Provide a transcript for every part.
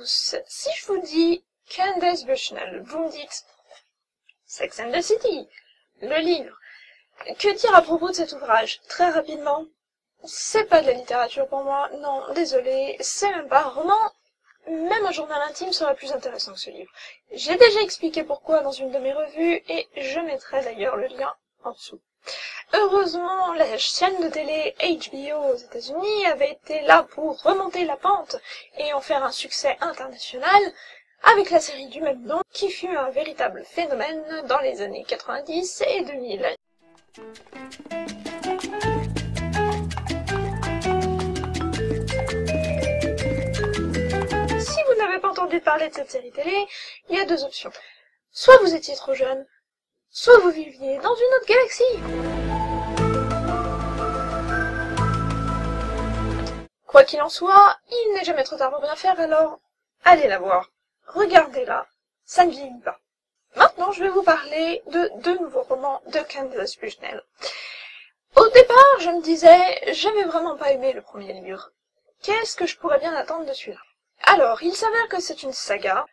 tous, si je vous dis Candace Bushnell, vous me dites Sex and the City, le livre. Que dire à propos de cet ouvrage? Très rapidement, c'est pas de la littérature pour moi, non, désolé, c'est même pas un roman. Même un journal intime serait plus intéressant que ce livre. J'ai déjà expliqué pourquoi dans une de mes revues, et je mettrai d'ailleurs le lien en dessous. Heureusement, la chaîne de télé HBO aux États-Unis avait été là pour remonter la pente et en faire un succès international avec la série du même nom qui fut un véritable phénomène dans les années 90 et 2000. Si vous n'avez pas entendu parler de cette série télé, il y a deux options. Soit vous étiez trop jeune, soit vous viviez dans une autre galaxie. Quoi qu'il en soit, il n'est jamais trop tard pour bien faire, alors allez la voir. Regardez-la, ça ne vieillit pas. Maintenant, je vais vous parler de deux nouveaux romans de Candace Bushnell. Au départ, je me disais, j'avais vraiment pas aimé le premier livre. Qu'est-ce que je pourrais bien attendre de celui-là? Alors, il s'avère que c'est une saga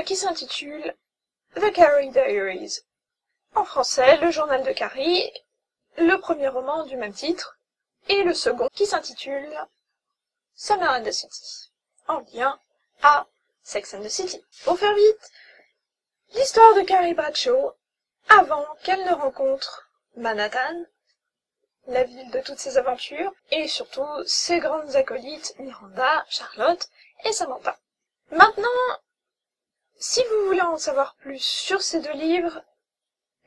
qui s'intitule The Carrie Diaries. En français, le journal de Carrie, le premier roman du même titre, et le second qui s'intitule Summer and the City, en lien à Sex and the City. Pour faire vite, l'histoire de Carrie Bradshaw avant qu'elle ne rencontre Manhattan, la ville de toutes ses aventures, et surtout ses grandes acolytes Miranda, Charlotte et Samantha. Maintenant, si vous voulez en savoir plus sur ces deux livres,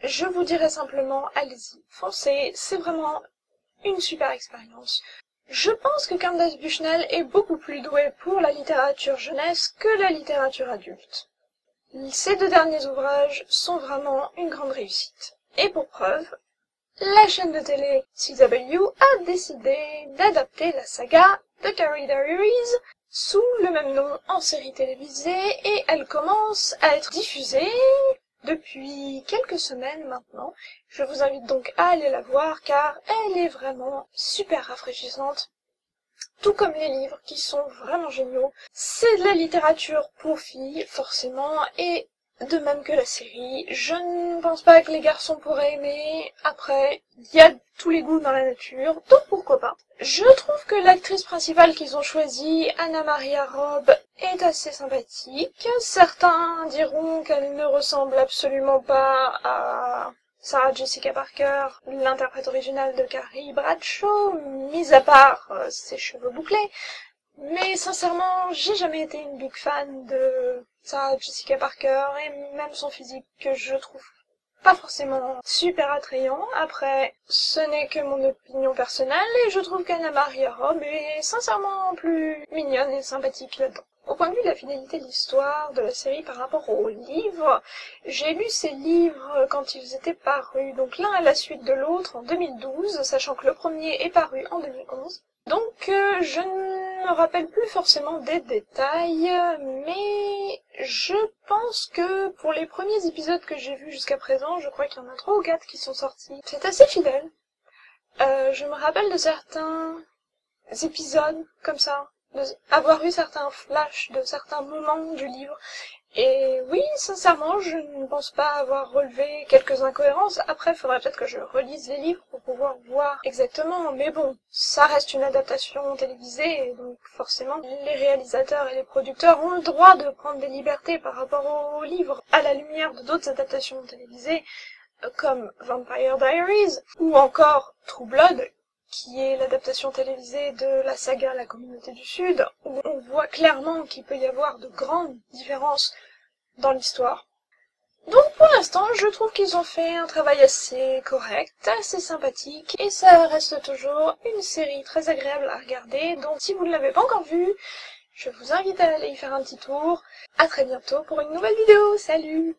je vous dirais simplement, allez-y, foncez, c'est vraiment une super expérience. Je pense que Candace Bushnell est beaucoup plus douée pour la littérature jeunesse que la littérature adulte. Ces deux derniers ouvrages sont vraiment une grande réussite. Et pour preuve, la chaîne de télé CW a décidé d'adapter la saga The Carrie Diaries sous le même nom en série télévisée et elle commence à être diffusée depuis quelques semaines maintenant. Je vous invite donc à aller la voir car elle est vraiment super rafraîchissante. Tout comme les livres qui sont vraiment géniaux. C'est de la littérature pour filles, forcément, et de même que la série. Je ne pense pas que les garçons pourraient aimer. Après, il y a tous les goûts dans la nature, donc pourquoi pas. Je trouve que l'actrice principale qu'ils ont choisie, Anna Maria Robb, est assez sympathique. Certains diront qu'elle ne ressemble absolument pas à Sarah Jessica Parker, l'interprète originale de Carrie Bradshaw, mis à part ses cheveux bouclés. Mais sincèrement, j'ai jamais été une big fan de Sarah Jessica Parker, et même son physique que je trouve pas forcément super attrayant. Après, ce n'est que mon opinion personnelle, et je trouve qu'Anna Maria Robb est sincèrement plus mignonne et sympathique là-dedans. Au point de vue de la fidélité de l'histoire de la série par rapport aux livres, j'ai lu ces livres quand ils étaient parus, donc l'un à la suite de l'autre en 2012, sachant que le premier est paru en 2011. Donc je ne me rappelle plus forcément des détails, mais je pense que pour les premiers épisodes que j'ai vus jusqu'à présent, je crois qu'il y en a 3 ou 4 qui sont sortis. C'est assez fidèle. Je me rappelle de certains épisodes comme ça, avoir eu certains flashs de certains moments du livre. Et oui, sincèrement, je ne pense pas avoir relevé quelques incohérences. Après, il faudrait peut-être que je relise les livres pour pouvoir voir exactement. Mais bon, ça reste une adaptation télévisée, et donc forcément, les réalisateurs et les producteurs ont le droit de prendre des libertés par rapport aux livres, à la lumière de d'autres adaptations télévisées, comme Vampire Diaries, ou encore True Blood, qui est l'adaptation télévisée de la saga La Communauté du Sud, où on voit clairement qu'il peut y avoir de grandes différences dans l'histoire. Donc pour l'instant, je trouve qu'ils ont fait un travail assez correct, assez sympathique, et ça reste toujours une série très agréable à regarder, donc si vous ne l'avez pas encore vue, je vous invite à aller y faire un petit tour. À très bientôt pour une nouvelle vidéo, salut!